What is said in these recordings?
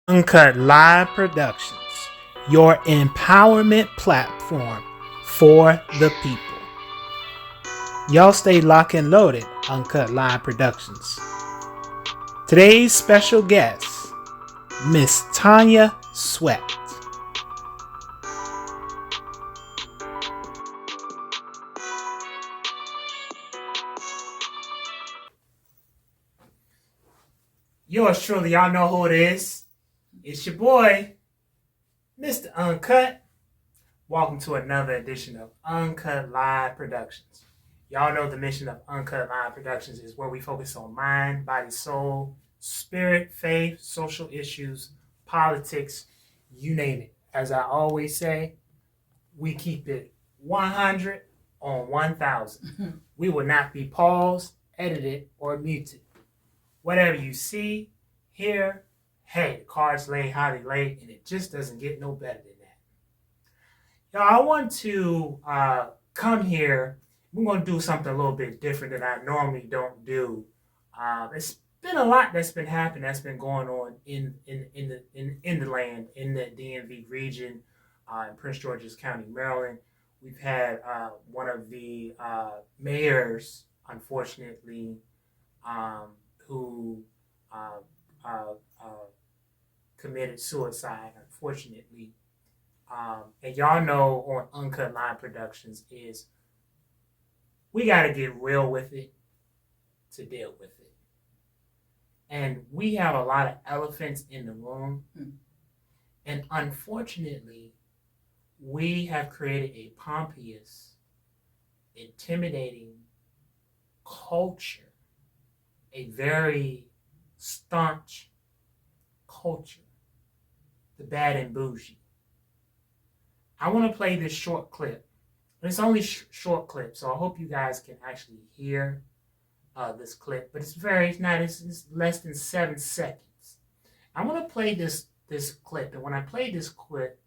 Uncut Live Productions, your empowerment platform for the people. Y'all stay locked and loaded, Uncut Live Productions. Today's special guest, Miss Tonya Sweat. Yours truly, y'all know who it is. It's your boy, Mr. Uncut. Welcome to another edition of Uncut Live Productions. Y'all know the mission of Uncut Live Productions is where we focus on mind, body, soul, spirit, faith, social issues, politics, you name it. As I always say, we keep it 100 on 1,000. We will not be paused, edited, or muted. Whatever you see, hear, hey, the cards lay how they lay, and it just doesn't get no better than that. Now, I want to come here. We're going to do something a little bit different that I normally don't do. It's been a lot that's been happening, that's been going on in the land, in the DMV region, in Prince George's County, Maryland. We've had one of the mayors, unfortunately, who committed suicide, unfortunately. And y'all know on Uncut Line Productions is we got to get real with it to deal with it. And we have a lot of elephants in the room. And unfortunately, we have created a pompous, intimidating culture, a very staunch culture, the bad and bougie. I want to play this short clip. It's only short clip, so I hope you guys can actually hear this clip. But it's less than 7 seconds. I want to play this clip, and when I play this clip,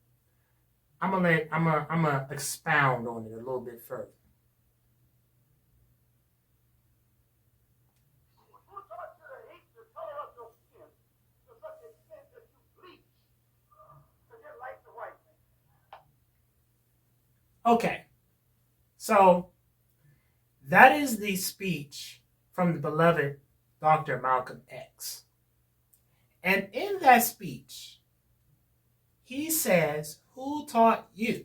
I'm gonna expound on it a little bit further. Okay, so that is the speech from the beloved Dr. Malcolm X. And in that speech, he says, who taught you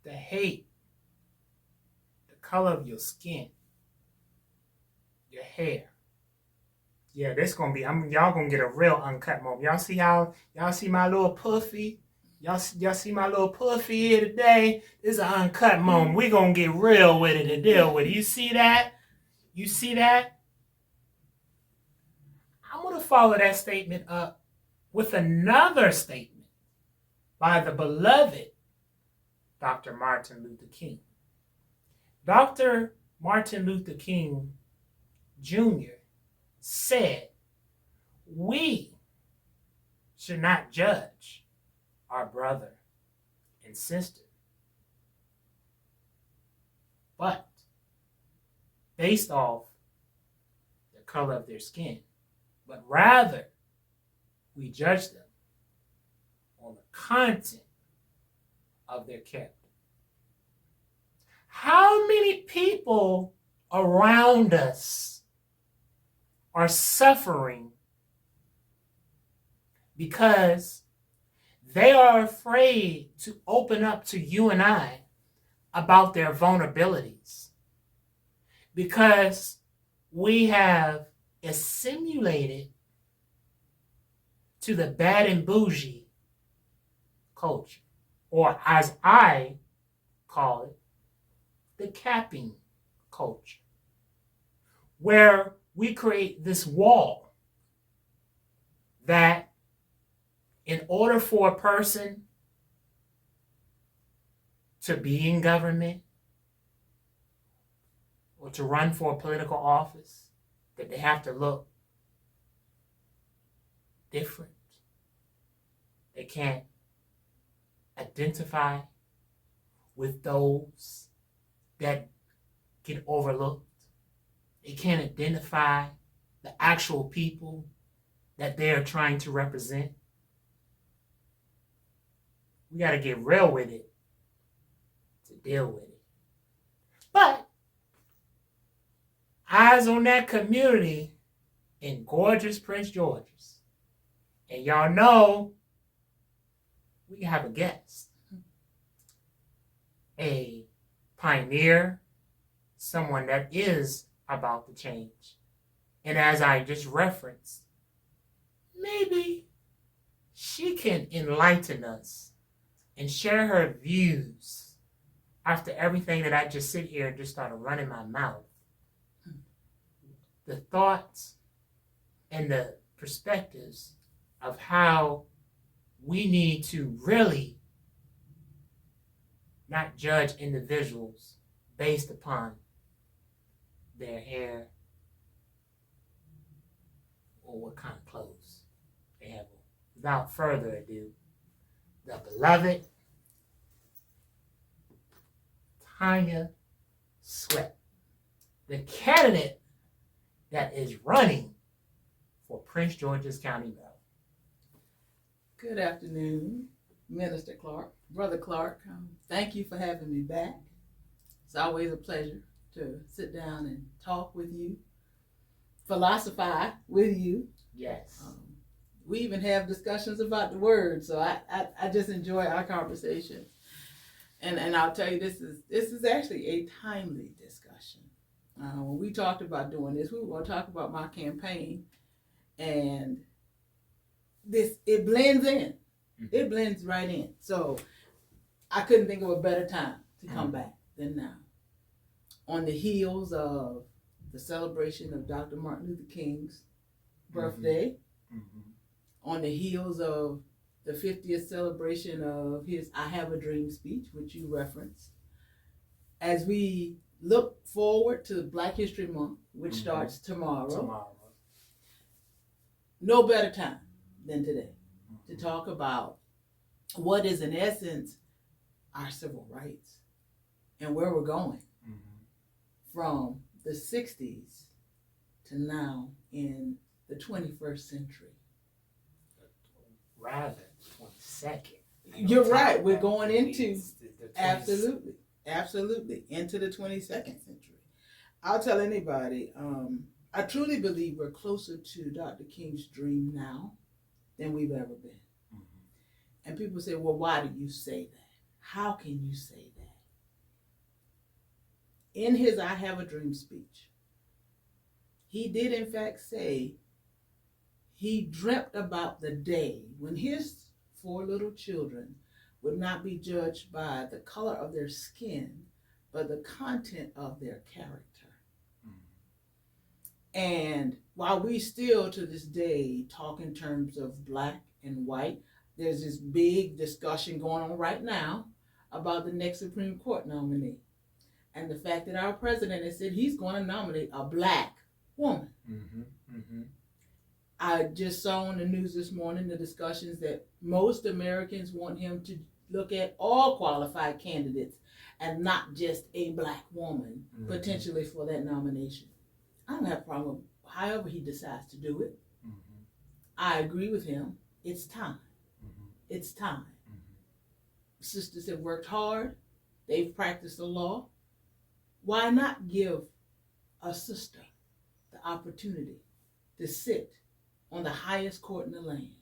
to hate the color of your skin, your hair? Yeah, this gonna be, y'all gonna get a real uncut moment. Y'all see my little puffy? Y'all see my little puffy here today? This is an uncut moment. We gonna get real with it and deal with it. You see that? You see that? I'm gonna follow that statement up with another statement by the beloved Dr. Martin Luther King. Dr. Martin Luther King Jr. said, we should not judge our brother and sister, but based off the color of their skin, but rather we judge them on the content of their character. How many people around us are suffering because they are afraid to open up to you and I about their vulnerabilities? Because we have assimilated to the bad and bougie culture, or as I call it, the capping culture, where we create this wall that in order for a person to be in government or to run for a political office, that they have to look different. They can't identify with those that get overlooked. They can't identify the actual people that they are trying to represent. We got to get real with it to deal with it. But eyes on that community in gorgeous Prince George's. And y'all know we have a guest. A pioneer, someone that is about to change. And as I just referenced, maybe she can enlighten us and share her views after everything that I just sit here and just started running my mouth. The thoughts and the perspectives of how we need to really not judge individuals based upon their hair or what kind of clothes they have on. Without further ado, the beloved Tonya Sweat, the candidate that is running for Prince George's County, Maryland. Good afternoon, Minister Clark, Brother Clark. Thank you for having me back. It's always a pleasure to sit down and talk with you, philosophize with you. Yes. We even have discussions about the word, so I just enjoy our conversations. And I'll tell you, this is actually a timely discussion. When we talked about doing this, we were going to talk about my campaign, and it blends in. Mm-hmm. It blends right in. So I couldn't think of a better time to come back than now. On the heels of the celebration of Dr. Martin Luther King's birthday, on the heels of the 50th celebration of his I Have a Dream speech, which you referenced, as we look forward to Black History Month, which starts tomorrow, no better time than today to talk about what is in essence our civil rights and where we're going from the 60s to now in the 21st century. Rather, 22nd. You're right. We're going into absolutely into the 22nd century. I'll tell anybody, I truly believe we're closer to Dr. King's dream now than we've ever been. And people say, well, why do you say that? How can you say that? In his I Have a Dream speech, he did in fact say he dreamt about the day when his 4 little children would not be judged by the color of their skin, but the content of their character. And while we still to this day talk in terms of black and white, there's this big discussion going on right now about the next Supreme Court nominee. And the fact that our president has said he's going to nominate a black woman. I just saw on the news this morning the discussions that most Americans want him to look at all qualified candidates and not just a black woman potentially for that nomination. I don't have a problem with however he decides to do it. I agree with him. It's time. It's time. Sisters have worked hard. They've practiced the law. Why not give a sister the opportunity to sit on the highest court in the land?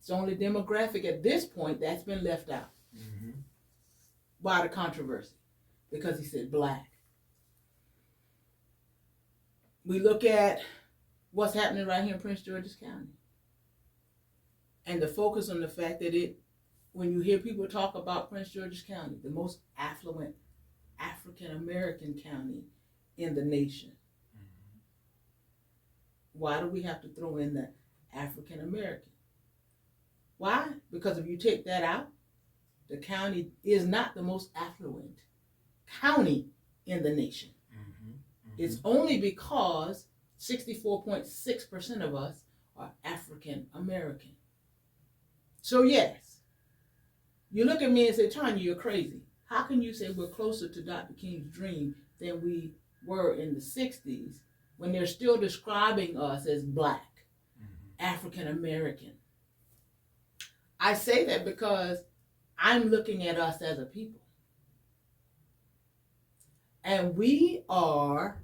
It's the only demographic at this point that's been left out. Why the controversy? Because he said black. We look at what's happening right here in Prince George's County. And the focus on the fact that when you hear people talk about Prince George's County, the most affluent African-American county in the nation. Why do we have to throw in the African-American? Why? Because if you take that out, the county is not the most affluent county in the nation. It's only because 64.6% of us are African-American. So yes, you look at me and say, Tonya, you're crazy. How can you say we're closer to Dr. King's dream than we were in the 60s when they're still describing us as black? African American. I say that because I'm looking at us as a people. And we are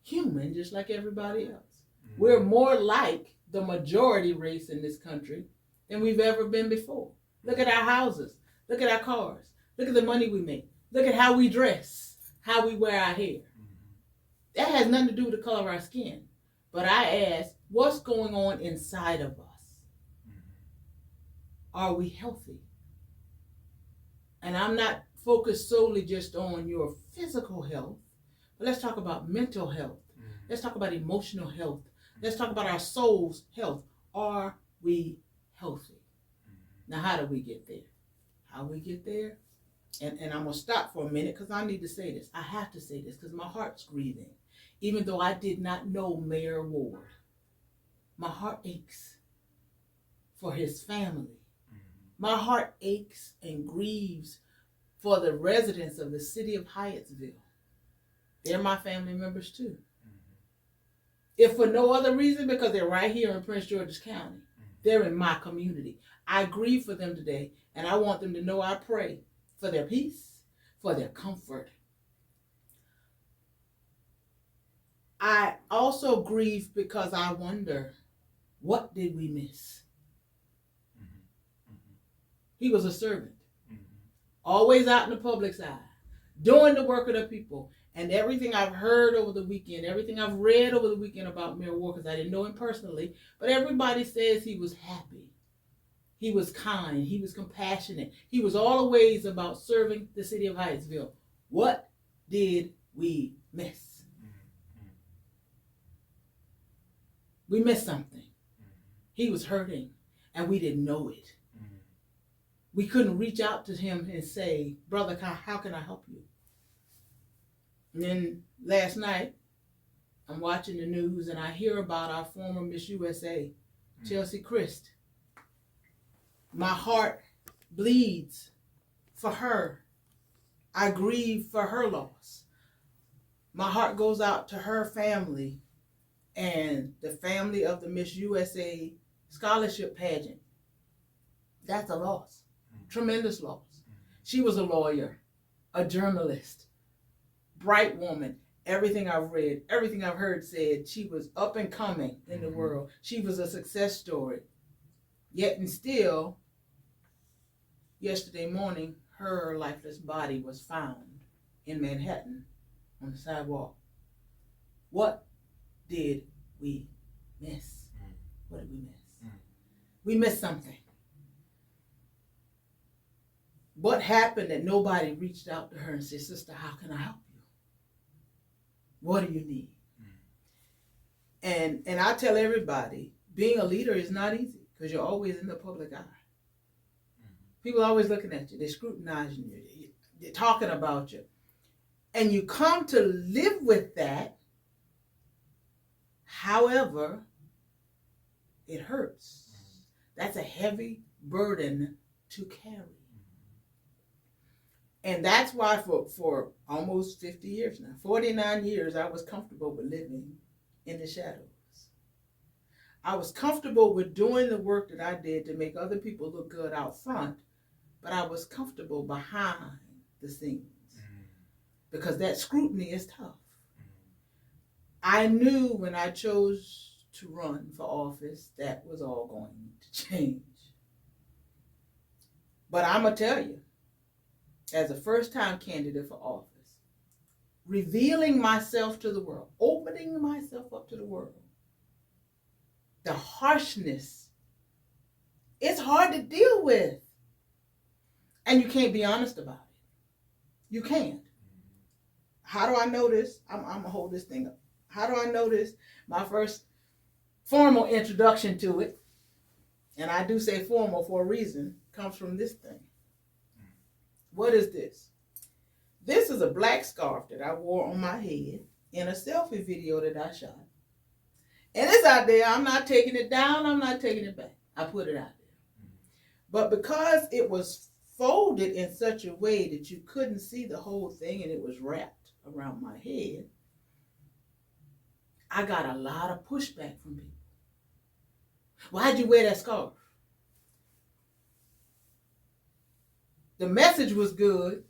human just like everybody else. Mm-hmm. We're more like the majority race in this country than we've ever been before. Look at our houses. Look at our cars. Look at the money we make. Look at how we dress, how we wear our hair. Mm-hmm. That has nothing to do with the color of our skin. But I ask, what's going on inside of us? Mm-hmm. Are we healthy? And I'm not focused solely just on your physical health, but let's talk about mental health. Mm-hmm. Let's talk about emotional health. Mm-hmm. Let's talk about our soul's health. Are we healthy? Mm-hmm. Now, how do we get there? How we get there? And I'm going to stop for a minute because I need to say this. I have to say this because my heart's grieving. Even though I did not know Mayor Ward, my heart aches for his family. Mm-hmm. My heart aches and grieves for the residents of the city of Hyattsville. They're my family members too. Mm-hmm. If for no other reason, because they're right here in Prince George's County. Mm-hmm. They're in my community. I grieve for them today, and I want them to know I pray for their peace, for their comfort. I also grieve because I wonder, what did we miss? Mm-hmm. Mm-hmm. He was a servant, mm-hmm. always out in the public's eye, doing the work of the people. And everything I've heard over the weekend, everything I've read over the weekend about Mayor Ward, because I didn't know him personally, but everybody says he was happy. He was kind. He was compassionate. He was all ways about serving the city of Hyattsville. What did we miss? Mm-hmm. We missed something. Mm-hmm. He was hurting, and we didn't know it. Mm-hmm. We couldn't reach out to him and say, brother, how can I help you? And then last night, I'm watching the news, and I hear about our former Miss USA, Chelsea Christ. My heart bleeds for her. I grieve for her loss. My heart goes out to her family and the family of the Miss USA scholarship pageant. That's a loss. Tremendous loss. She was a lawyer, a journalist, bright woman. Everything I've read, everything I've heard said she was up and coming in the world. She was a success story. Yet and still, yesterday morning, her lifeless body was found in Manhattan on the sidewalk. What did we miss? What did we miss? We missed something. What happened that nobody reached out to her and said, sister, how can I help you? What do you need? And I tell everybody, being a leader is not easy because you're always in the public eye. People are always looking at you. They're scrutinizing you. They're talking about you. And you come to live with that. However, it hurts. That's a heavy burden to carry. And that's why for almost 50 years now, 49 years, I was comfortable with living in the shadows. I was comfortable with doing the work that I did to make other people look good out front. But I was comfortable behind the scenes because that scrutiny is tough. I knew when I chose to run for office that was all going to change. But I'm going to tell you, as a first-time candidate for office, revealing myself to the world, opening myself up to the world, the harshness, it's hard to deal with. And you can't be honest about it. You can't. How do I know this? I'm going to hold this thing up. How do I know this? My first formal introduction to it, and I do say formal for a reason, comes from this thing. What is this? This is a black scarf that I wore on my head in a selfie video that I shot. And it's out there. I'm not taking it down. I'm not taking it back. I put it out there. But because it was folded in such a way that you couldn't see the whole thing and it was wrapped around my head, I got a lot of pushback from people. Why'd you wear that scarf? The message was good,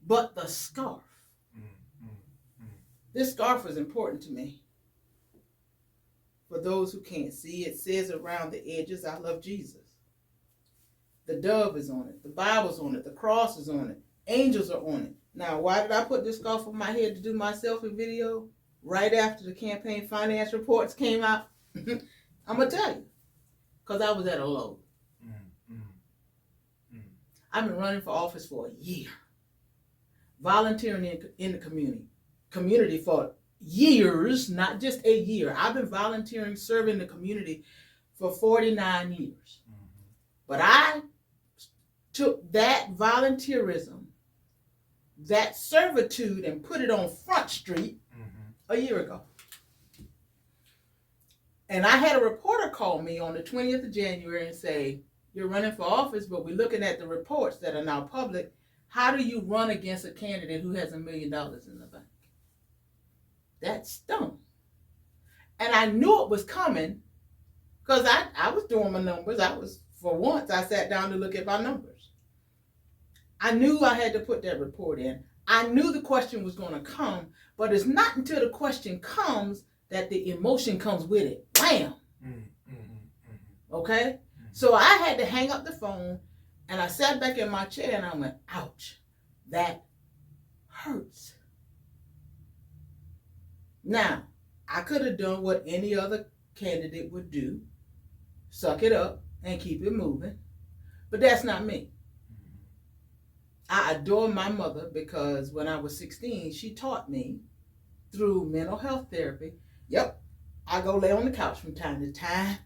but the scarf. This scarf is important to me. For those who can't see, it says around the edges, I love Jesus. The dove is on it. The Bible's on it. The cross is on it. Angels are on it. Now, why did I put this scarf on my head to do my selfie video? Right after the campaign finance reports came out? I'm going to tell you. Because I was at a low. I've been running for office for a year. Volunteering in the community for years, not just a year. I've been volunteering, serving the community for 49 years. But I took that volunteerism, that servitude, and put it on Front Street a year ago. And I had a reporter call me on the 20th of January and say, you're running for office, but we're looking at the reports that are now public. How do you run against a candidate who has $1 million in the bank? That stung. And I knew it was coming because I was doing my numbers. For once, I sat down to look at my numbers. I knew I had to put that report in. I knew the question was going to come, but it's not until the question comes that the emotion comes with it. Wham! Okay? So I had to hang up the phone, and I sat back in my chair, and I went, ouch, that hurts. Now, I could have done what any other candidate would do, suck it up and keep it moving, but that's not me. I adore my mother because when I was 16, she taught me through mental health therapy. Yep, I go lay on the couch from time to time.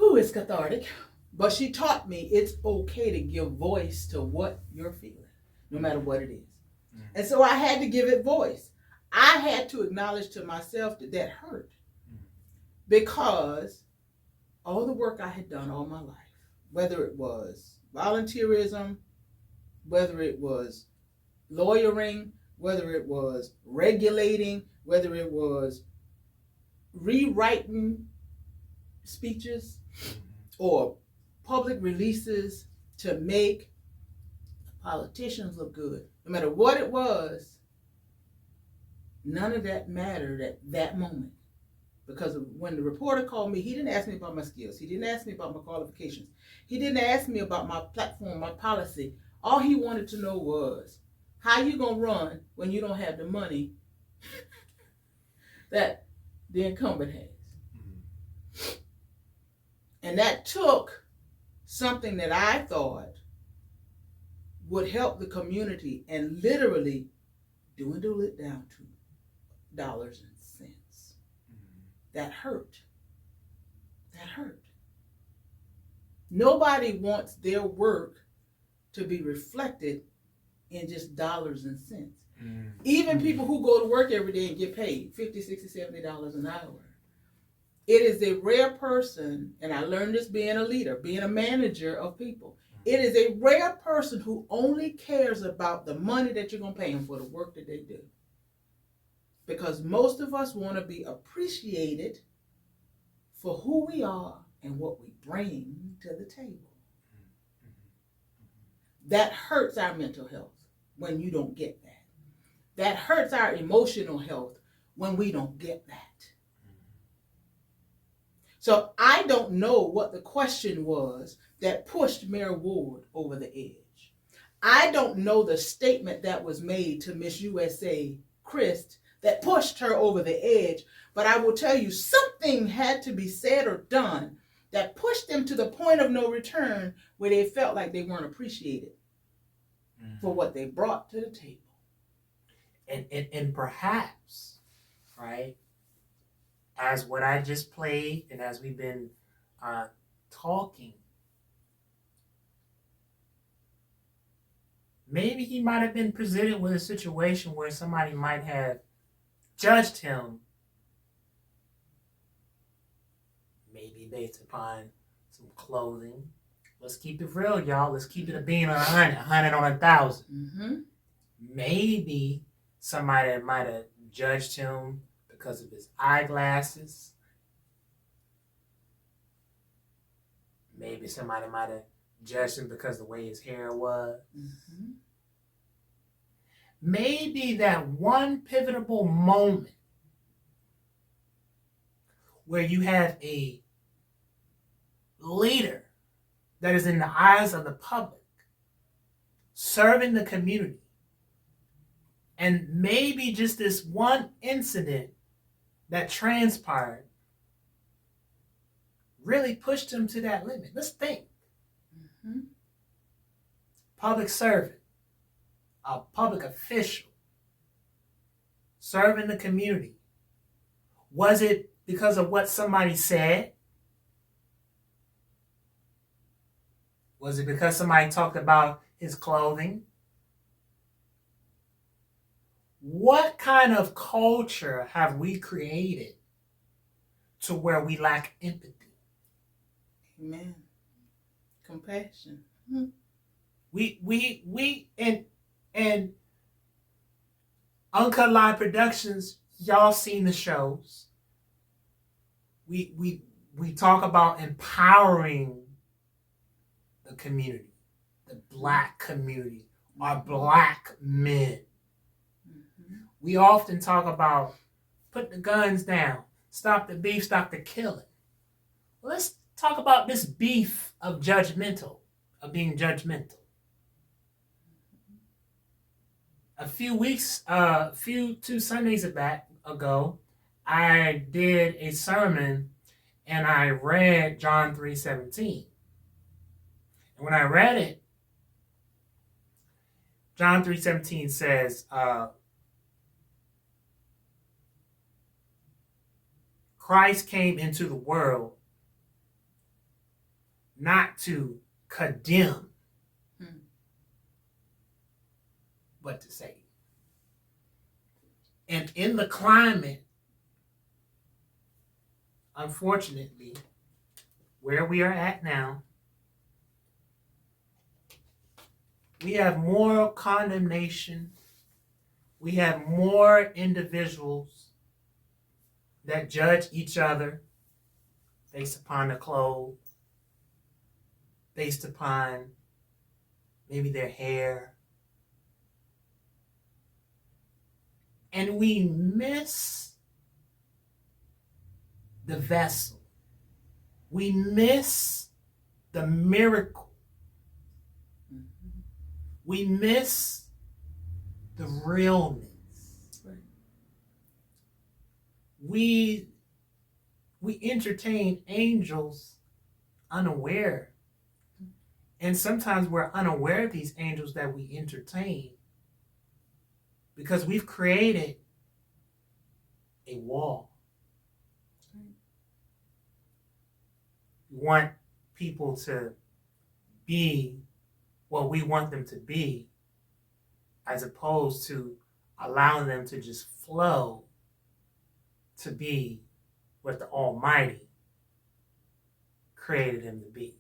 It's cathartic. But she taught me it's okay to give voice to what you're feeling, no matter what it is. And so I had to give it voice. I had to acknowledge to myself that hurt because all the work I had done all my life, whether it was volunteerism, whether it was lawyering, whether it was regulating, whether it was rewriting speeches or public releases to make politicians look good, no matter what it was, none of that mattered at that moment. Because when the reporter called me, he didn't ask me about my skills. He didn't ask me about my qualifications. He didn't ask me about my platform, my policy. All he wanted to know was, how you going to run when you don't have the money that the incumbent has? And that took something that I thought would help the community and literally dwindle it down to dollars and cents. That hurt. That hurt. Nobody wants their work to be reflected in just dollars and cents. Even people who go to work every day and get paid $50, $60, $70 an hour. It is a rare person, and I learned this being a leader, being a manager of people. It is a rare person who only cares about the money that you're going to pay them for the work that they do. Because most of us want to be appreciated for who we are and what we bring to the table. That hurts our mental health when you don't get that. That hurts our emotional health when we don't get that. So I don't know what the question was that pushed Mayor Ward over the edge. I don't know the statement that was made to Miss USA Christ that pushed her over the edge, but I will tell you something had to be said or done that pushed them to the point of no return where they felt like they weren't appreciated for what they brought to the table. And perhaps, right, as what I just played and as we've been talking, maybe he might have been presented with a situation where somebody might have judged him maybe based upon some clothing. Let's keep it real, y'all. Let's keep it a bean on 100 on 1,000. Maybe somebody might have judged him because of his eyeglasses. Maybe somebody might have judged him because of the way his hair was. Mm-hmm. Maybe that one pivotal moment where you have a leader that is in the eyes of the public, serving the community, and maybe just this one incident that transpired really pushed him to that limit. Let's think. Mm-hmm. Public servant, a public official, serving the community. Was it because of what somebody said? Was it because somebody talked about his clothing? What kind of culture have we created to where we lack empathy? Amen. Compassion. Mm-hmm. We and Uncut Live Productions, y'all seen the shows. We talk about empowering the community, the black community, our black men. Mm-hmm. We often talk about put the guns down, stop the beef, stop the killing. Well, let's talk about this beef of being judgmental. Two Sundays ago, I did a sermon and I read John 3:17. And when I read it, John 3:17 says, Christ came into the world not to condemn, but to save. And in the climate, unfortunately, where we are at now, we have more condemnation. We have more individuals that judge each other based upon the clothes, based upon maybe their hair. And we miss the vessel. We miss the miracle. Mm-hmm. We miss the realness. Right. We entertain angels unaware. And sometimes we're unaware of these angels that we entertain because we've created a wall. We want people to be what we want them to be, as opposed to allowing them to just flow to be what the Almighty created them to be.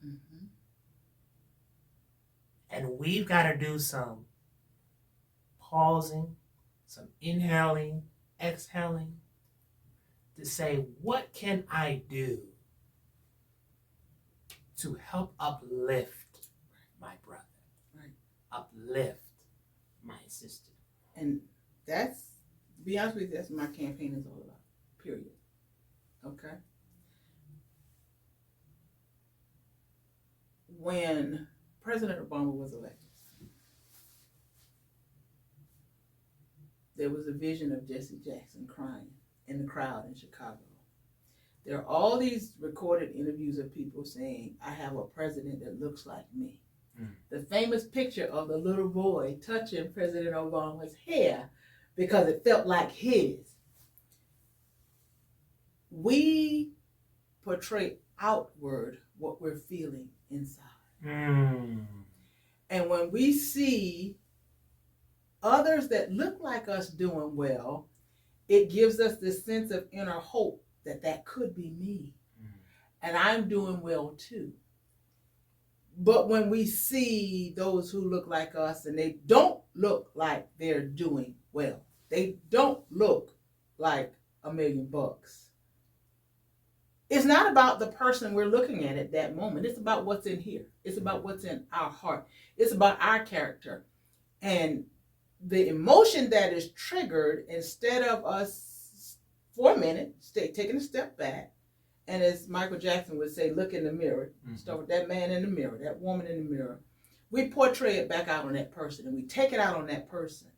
Mm-hmm. And we've got to do some pausing, some inhaling, exhaling to say, what can I do to help uplift my brother, right, uplift my sister? And that's, to be honest with you, that's what my campaign is all about, period. Okay? When President Obama was elected, there was a vision of Jesse Jackson crying in the crowd in Chicago. There are all these recorded interviews of people saying, I have a president that looks like me. The famous picture of the little boy touching President Obama's hair because it felt like his. We portray outward what we're feeling inside. And when we see others that look like us doing well, it gives us this sense of inner hope that that could be me. And I'm doing well too. But when we see those who look like us and they don't look like they're doing well, they don't look like $1 million, It's not about the person we're looking at that moment. It's about what's in here. It's about what's in our heart. It's about our character. And the emotion that is triggered, instead of us for a minute, taking a step back, and as Michael Jackson would say, look in the mirror. Start with that man in the mirror, that woman in the mirror. We portray it back out on that person, and we take it out on that person.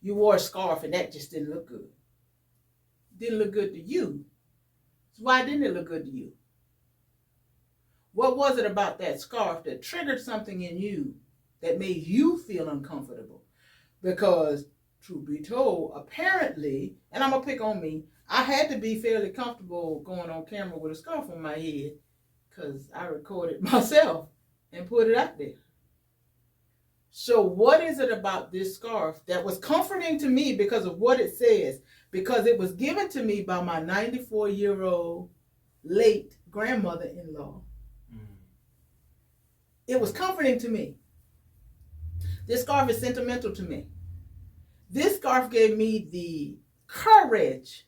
You wore a scarf, and that just didn't look good. Didn't look good to you. So why didn't it look good to you? What was it about that scarf that triggered something in you that made you feel uncomfortable? Because, truth be told, apparently, and I'm going to pick on me, I had to be fairly comfortable going on camera with a scarf on my head because I recorded myself and put it out there. So what is it about this scarf that was comforting to me because of what it says? Because it was given to me by my 94-year-old late grandmother-in-law. It was comforting to me. This scarf is sentimental to me. This scarf gave me the courage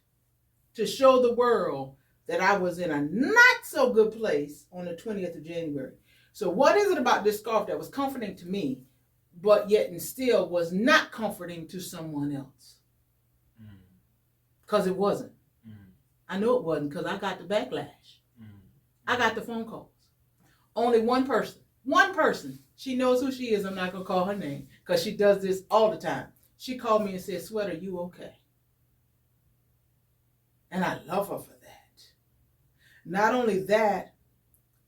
to show the world that I was in a not so good place on the 20th of January. So what is it about this scarf that was comforting to me, but yet and still was not comforting to someone else? Because it wasn't. I know it wasn't, because I got the backlash. I got the phone calls. Only one person, she knows who she is. I'm not going to call her name because she does this all the time. She called me and said, Sweater, you okay? And I love her for that. Not only that,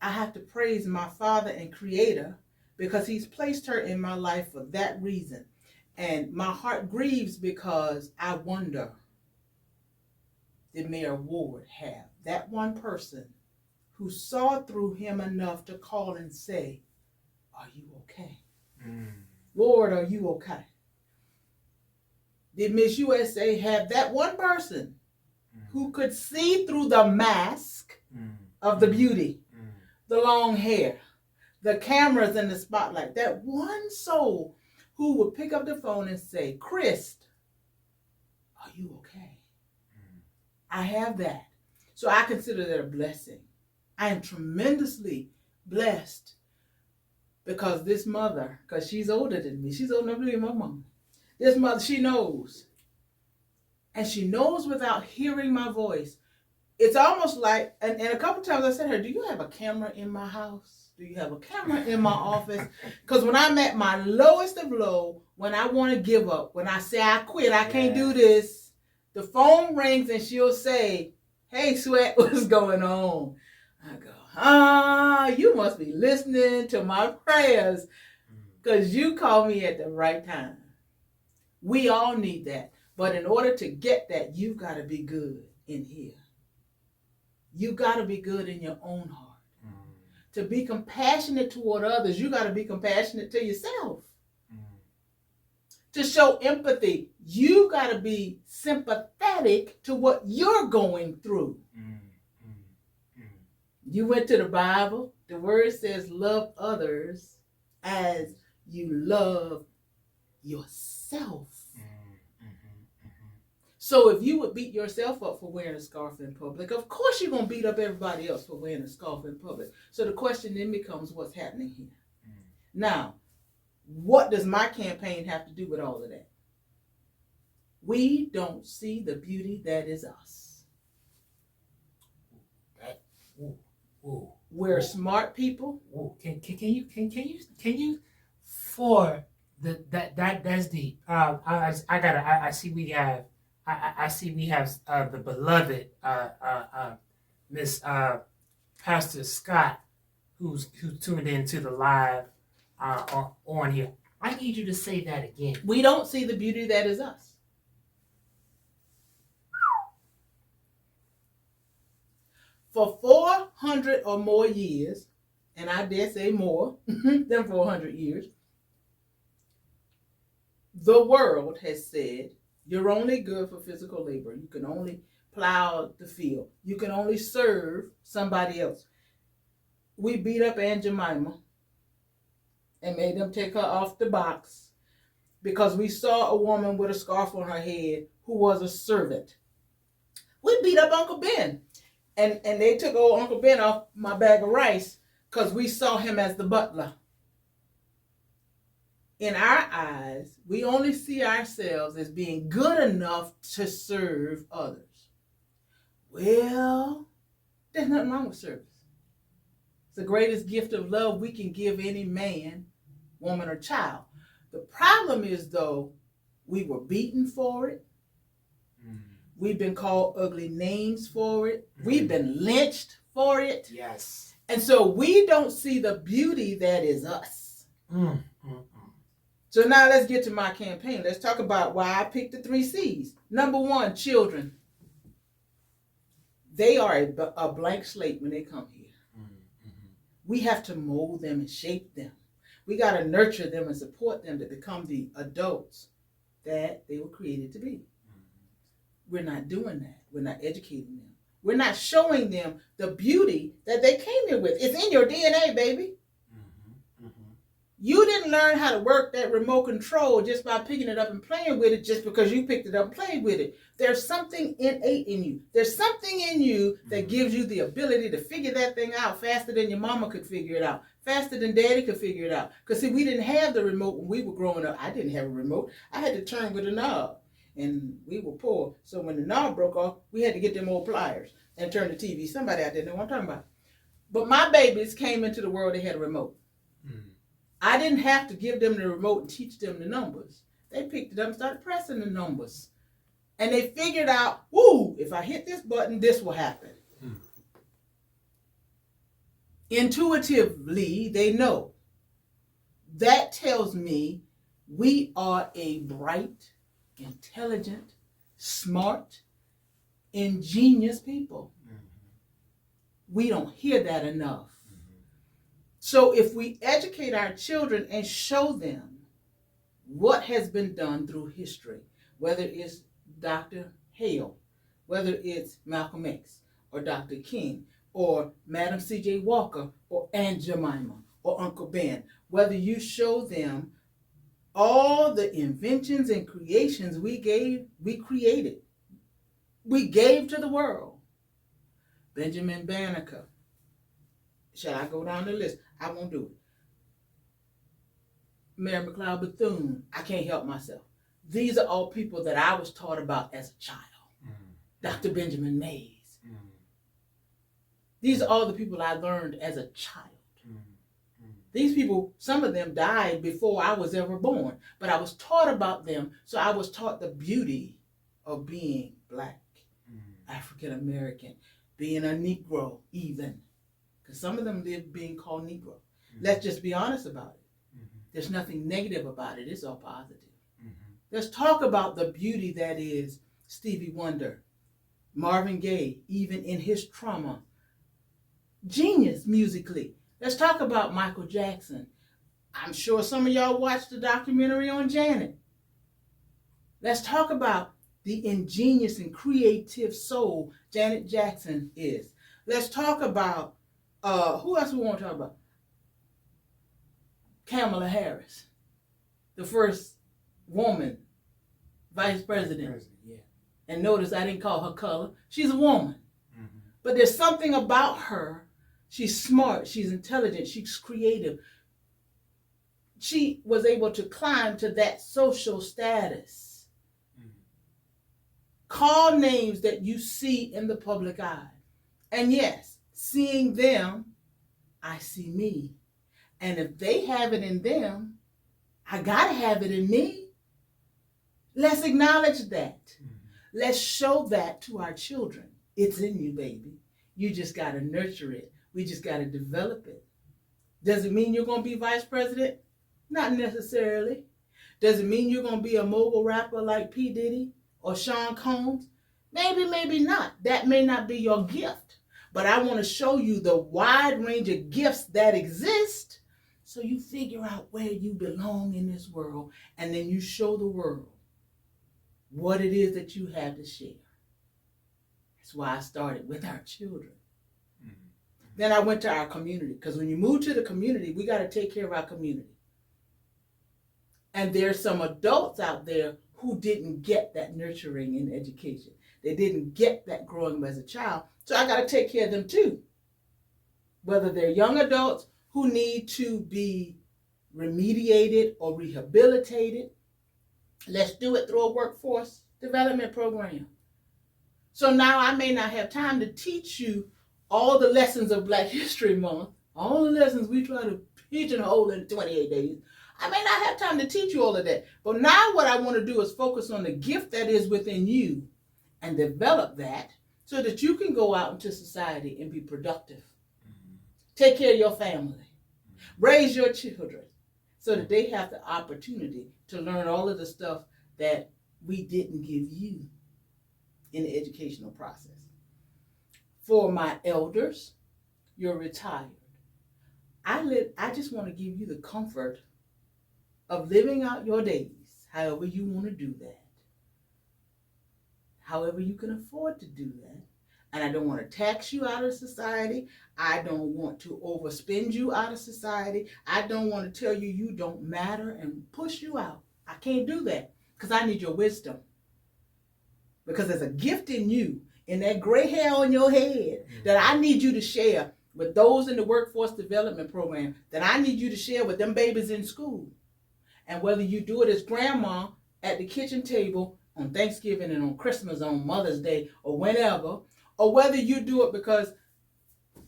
I have to praise my Father and Creator because He's placed her in my life for that reason. And my heart grieves because I wonder, did Mayor Ward have that one person who saw through him enough to call and say, are you okay? Lord, are you okay? Did Miss USA have that one person who could see through the mask of the beauty, the long hair, the cameras and the spotlight? That one soul who would pick up the phone and say, Chris, are you okay? I have that. So I consider that a blessing. I am tremendously blessed because this mother, because she's older than me, she's old enough to be my mom. This mother, she knows. And she knows without hearing my voice. It's almost like, and a couple times I said to her, do you have a camera in my house? Do you have a camera in my office? Because when I'm at my lowest of low, when I want to give up, when I say I quit, I can't do this, the phone rings and she'll say, hey, Sweat, what's going on? I go, you must be listening to my prayers because you called me at the right time. We all need that. But in order to get that, you've got to be good in here. You got to be good in your own heart. To be compassionate toward others, you got to be compassionate to yourself. To show empathy, you got to be sympathetic to what you're going through. You went to the Bible. The word says love others as you love yourself. So if you would beat yourself up for wearing a scarf in public, of course you're going to beat up everybody else for wearing a scarf in public. So the question then becomes, what's happening here? Now, what does my campaign have to do with all of that? We don't see the beauty that is us. We're smart people. Can you for that's deep. I see we have the beloved Miss Pastor Scott who tuned into the live on here. I need you to say that again. We don't see the beauty that is us. For 400 or more years, and I dare say more than 400 years, the world has said, you're only good for physical labor. You can only plow the field. You can only serve somebody else. We beat up Aunt Jemima and made them take her off the box because we saw a woman with a scarf on her head who was a servant. We beat up Uncle Ben. And they took old Uncle Ben off my bag of rice because we saw him as the butler. In our eyes, we only see ourselves as being good enough to serve others. Well, there's nothing wrong with service. It's the greatest gift of love we can give any man, woman, or child. The problem is, though, we were beaten for it. We've been called ugly names for it. We've been lynched for it. Yes. And so we don't see the beauty that is us. So now let's get to my campaign. Let's talk about why I picked the 3 C's. Number 1, children. They are a blank slate when they come here. We have to mold them and shape them. We got to nurture them and support them to become the adults that they were created to be. We're not doing that. We're not educating them. We're not showing them the beauty that they came here with. It's in your DNA, baby. You didn't learn how to work that remote control just by picking it up and playing with it just because you picked it up and played with it. There's something innate in you. There's something in you that gives you the ability to figure that thing out faster than your mama could figure it out, faster than daddy could figure it out. Because, see, we didn't have the remote when we were growing up. I didn't have a remote. I had to turn with a knob, and we were poor. So when the knob broke off, we had to get them old pliers and turn the TV. Somebody out there know what I'm talking about. But my babies came into the world, they had a remote. I didn't have to give them the remote and teach them the numbers. They picked it up and started pressing the numbers. And they figured out, woo, if I hit this button, this will happen. Intuitively, they know. That tells me we are a bright, intelligent, smart, ingenious people. We don't hear that enough. So if we educate our children and show them what has been done through history, whether it's Dr. Hale, whether it's Malcolm X, or Dr. King, or Madam C.J. Walker, or Aunt Jemima, or Uncle Ben, whether you show them all the inventions and creations we created, we gave to the world. Benjamin Banneker. Shall I go down the list? I won't do it. Mary McLeod Bethune. I can't help myself. These are all people that I was taught about as a child. Dr. Benjamin Mays. These are all the people I learned as a child. These people, some of them died before I was ever born, but I was taught about them, so I was taught the beauty of being Black, African American, being a Negro even. Because some of them live being called Negro. Let's just be honest about it. There's nothing negative about it. It's all positive. Let's talk about the beauty that is Stevie Wonder, Marvin Gaye, even in his trauma. Genius musically. Let's talk about Michael Jackson. I'm sure some of y'all watched the documentary on Janet. Let's talk about the ingenious and creative soul Janet Jackson is. Let's talk about who else we want to talk about? Kamala Harris, the first woman vice president. Yeah. And notice I didn't call her color. She's a woman. But there's something about her. She's smart. She's intelligent. She's creative. She was able to climb to that social status. Call names that you see in the public eye. And yes, seeing them, I see me. And if they have it in them, I gotta have it in me. Let's acknowledge that. Let's show that to our children. It's in you, baby. You just gotta nurture it. We just gotta develop it. Does it mean you're gonna be vice president? Not necessarily. Does it mean you're gonna be a mogul rapper like P. Diddy or Sean Combs? Maybe, maybe not. That may not be your gift. But I want to show you the wide range of gifts that exist so you figure out where you belong in this world, and then you show the world what it is that you have to share. That's why I started with our children. Then I went to our community, because when you move to the community, we got to take care of our community. And there's some adults out there who didn't get that nurturing and education. They didn't get that growing as a child. So I got to take care of them too. Whether they're young adults who need to be remediated or rehabilitated, let's do it through a workforce development program. So now I may not have time to teach you all the lessons of Black History Month, all the lessons we try to pigeonhole in 28 days. I may not have time to teach you all of that. But now what I want to do is focus on the gift that is within you and develop that so that you can go out into society and be productive. Take care of your family. Raise your children so that they have the opportunity to learn all of the stuff that we didn't give you in the educational process. For my elders, you're retired. I just want to give you the comfort of living out your days, however you want to do that, however you can afford to do that. And I don't want to tax you out of society. I don't want to overspend you out of society. I don't want to tell you you don't matter and push you out. I can't do that because I need your wisdom. Because there's a gift in you, in that gray hair on your head, that I need you to share with those in the workforce development program, that I need you to share with them babies in school. And whether you do it as grandma at the kitchen table on Thanksgiving and on Christmas, on Mother's Day, or whenever, or whether you do it because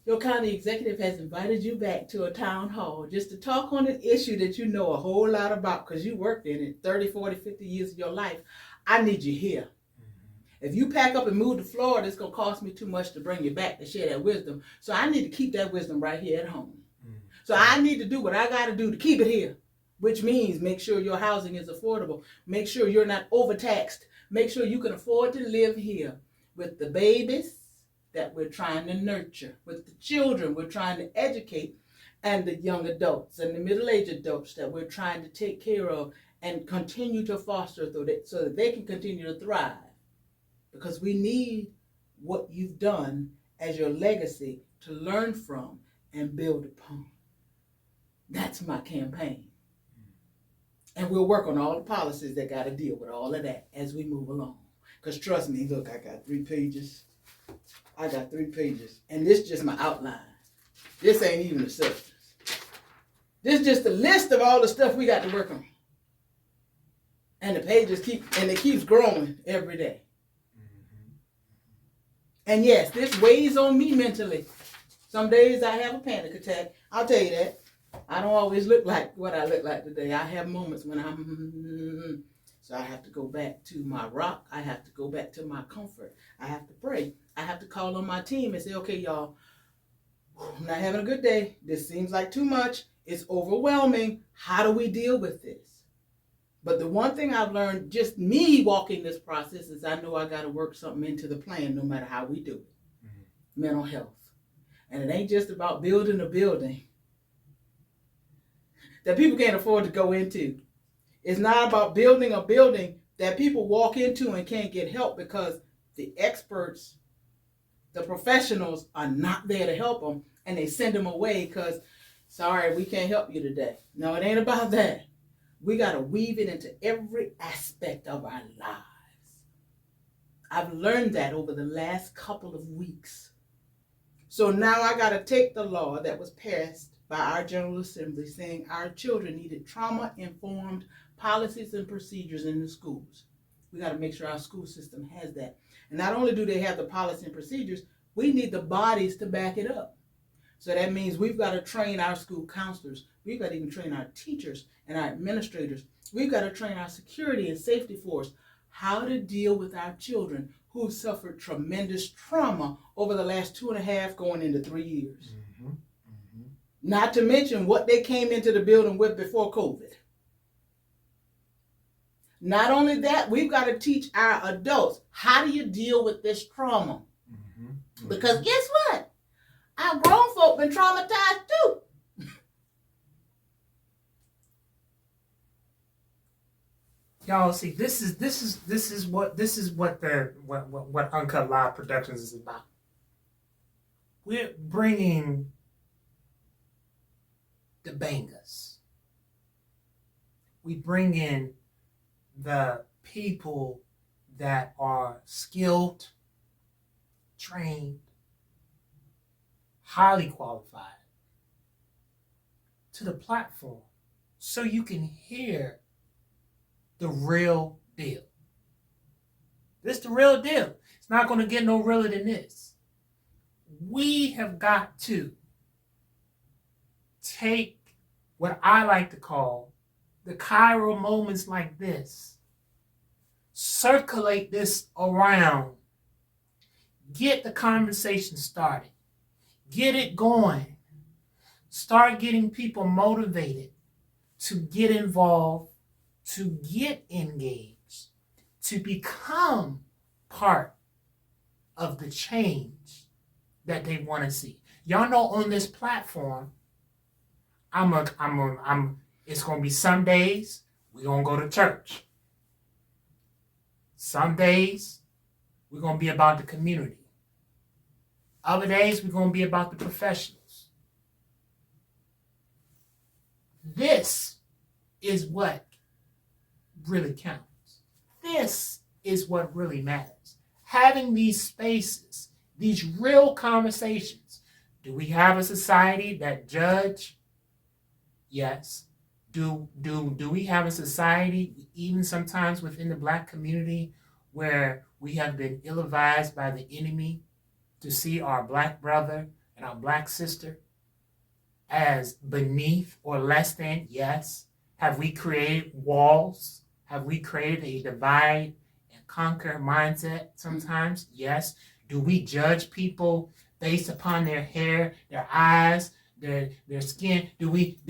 your county executive has invited you back to a town hall just to talk on an issue that you know a whole lot about because you worked in it 30, 40, 50 years of your life, I need you here. If you pack up and move to Florida, it's going to cost me too much to bring you back to share that wisdom. So I need to keep that wisdom right here at home. So I need to do what I got to do to keep it here, which means make sure your housing is affordable. Make sure you're not overtaxed. Make sure you can afford to live here with the babies that we're trying to nurture, with the children we're trying to educate, and the young adults and the middle-aged adults that we're trying to take care of and continue to foster so that they can continue to thrive. Because we need what you've done as your legacy to learn from and build upon. That's my campaign. And we'll work on all the policies that got to deal with all of that as we move along. Because trust me, look, I got 3 pages. And this is just my outline. This ain't even the substance. This is just a list of all the stuff we got to work on. And the pages keeps growing every day. And yes, this weighs on me mentally. Some days I have a panic attack. I'll tell you that. I don't always look like what I look like today. I have moments when so I have to go back to my rock. I have to go back to my comfort. I have to pray. I have to call on my team and say, okay, y'all, I'm not having a good day. This seems like too much. It's overwhelming. How do we deal with this? But the one thing I've learned, just me walking this process, is I know I got to work something into the plan no matter how we do it. Mental health. And it ain't just about building a building that people can't afford to go into. It's not about building a building that people walk into and can't get help because the experts, the professionals are not there to help them and they send them away because, sorry, we can't help you today. No, it ain't about that. We got to weave it into every aspect of our lives. I've learned that over the last couple of weeks. So now I got to take the law that was passed by our General Assembly saying our children needed trauma-informed policies and procedures in the schools. We got to make sure our school system has that. And not only do they have the policy and procedures, we need the bodies to back it up. So that means we've got to train our school counselors. We've got to even train our teachers and our administrators. We've got to train our security and safety force how to deal with our children who've suffered tremendous trauma over the last 2.5 going into 3 years. Not to mention what they came into the building with before COVID. Not only that, we've got to teach our adults, how do you deal with this trauma? Because guess what? Our grown folk been traumatized too. Y'all see, this is what Uncut Live Productions is about. We're bringing the bangers. We bring in the people that are skilled, trained, highly qualified to the platform so you can hear the real deal. This is the real deal. It's not going to get no realer than this. We have got to take what I like to call the Cairo moments like this, circulate this around, get the conversation started, get it going, start getting people motivated to get involved, to get engaged, to become part of the change that they want to see. Y'all know on this platform, it's going to be some days we're going to go to church. Some days we're going to be about the community. Other days we're going to be about the professionals. This is what really counts. This is what really matters. Having these spaces, these real conversations. Do we have a society that judge? Yes. Do we have a society, even sometimes within the Black community, where we have been ill-advised by the enemy to see our Black brother and our Black sister as beneath or less than? Yes. Have we created walls? Have we created a divide and conquer mindset sometimes? Yes. Do we judge people based upon their hair, their eyes, their skin? Do we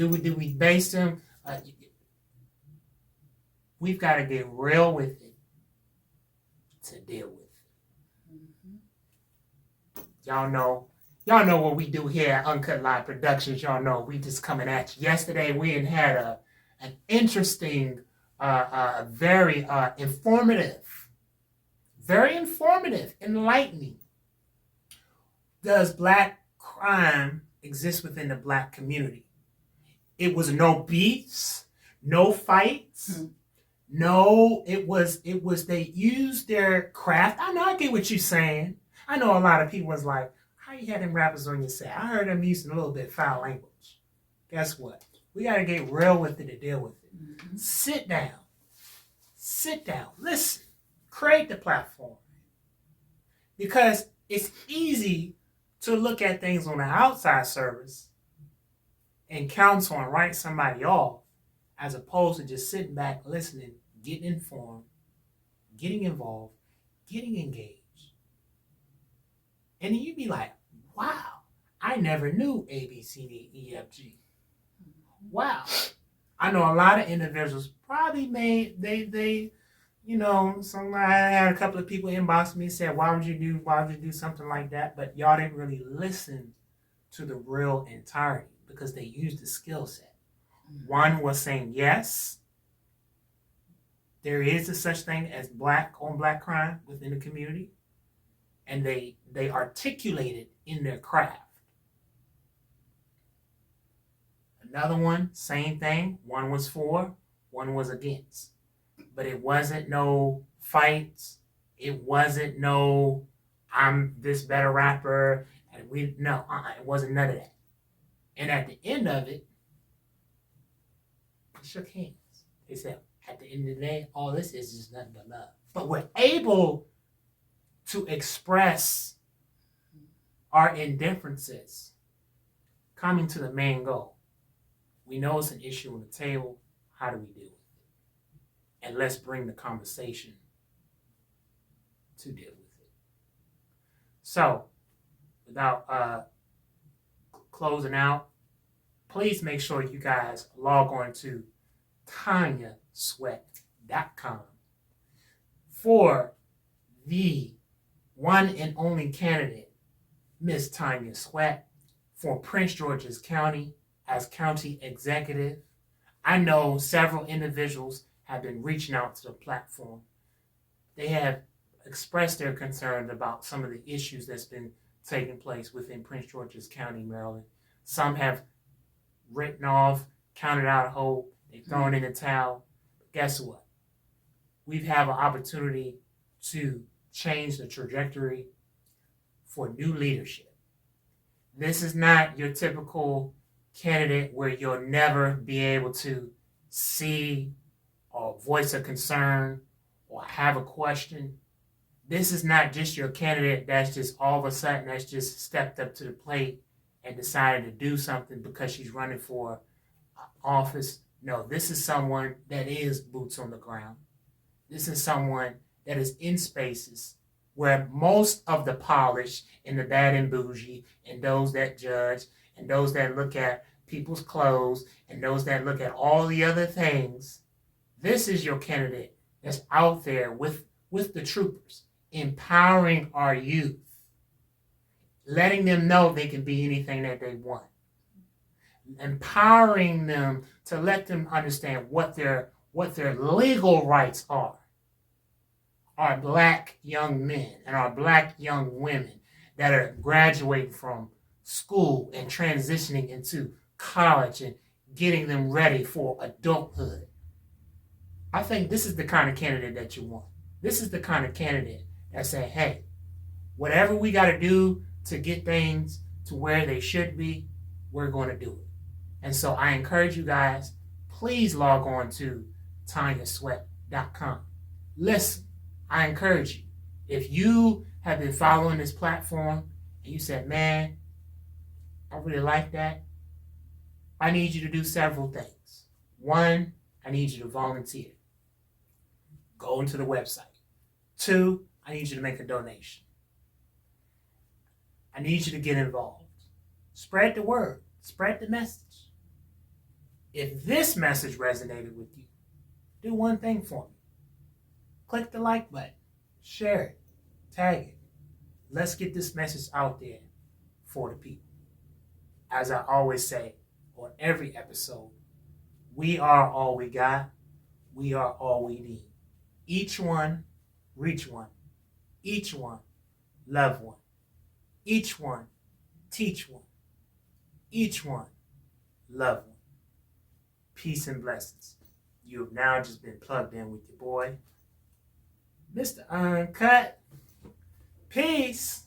base them? We've got to get real with it to deal with it. Y'all know what we do here at Uncut Live Productions. Y'all know we just coming at you. Yesterday we had an interesting, very informative, enlightening. Does Black crime exist within the Black community? It was no beefs, no fights. No, it was they used their craft. I get what you're saying. I know a lot of people was like, how you had them rappers on your set? I heard them using a little bit foul language. Guess what? We got to get real with it to deal with it. Mm-hmm. Sit down, listen, create the platform. Because it's easy to look at things on the outside surface and counsel and write somebody off, as opposed to just sitting back, listening, getting informed, getting involved, getting engaged. And then you'd be like, wow, I never knew A, B, C, D, E, F, G. Wow. I know a lot of individuals probably I had a couple of people inbox me and said, why would you do something like that? But y'all didn't really listen to the real entirety because they used the skill set. One was saying, yes, there is a such thing as Black on Black crime within the community. And they articulated in their craft. Another one, same thing. One was for, one was against. But it wasn't no fights. It wasn't no, I'm this better rapper. And it wasn't none of that. And at the end of it, we shook hands. They said, at the end of the day, all this is just nothing but love. But we're able to express our indifferences coming to the main goal. We know it's an issue on the table. How do we deal with it? And let's bring the conversation to deal with it. So, without closing out, please make sure you guys log on to TonyaSweat.com for the one and only candidate, Miss Tonya Sweat, for Prince George's County as county executive. I know several individuals have been reaching out to the platform. They have expressed their concerns about some of the issues that's been taking place within Prince George's County, Maryland. Some have written off, counted out hope, they've thrown in the towel. But guess what? We have an opportunity to change the trajectory for new leadership. This is not your typical candidate where you'll never be able to see or voice a concern or have a question. This is not just your candidate that's just all of a sudden that's just stepped up to the plate and decided to do something because she's running for office. No, this is someone that is boots on the ground. This is someone that is in spaces where most of the polished and the bad and bougie and those that judge and those that look at people's clothes and those that look at all the other things, this is your candidate that's out there with the troopers, empowering our youth, letting them know they can be anything that they want, empowering them to let them understand what their legal rights are. Our black young men and our black young women that are graduating from school and transitioning into college and getting them ready for adulthood. I think this is the kind of candidate that you want. This is the kind of candidate that say, hey, whatever we got to do to get things to where they should be, we're going to do it. And so I encourage you guys, please log on to tonyasweat.com. Listen, I encourage you, if you have been following this platform and you said, man, I really like that, I need you to do several things. One, I need you to volunteer. Go into the website. Two, I need you to make a donation. I need you to get involved. Spread the word. Spread the message. If this message resonated with you, do one thing for me. Click the like button. Share it. Tag it. Let's get this message out there for the people. As I always say on every episode, we are all we got. We are all we need. Each one, reach one. Each one, love one. Each one, teach one. Each one, love one. Peace and blessings. You have now just been plugged in with your boy, Mr. Uncut. Peace.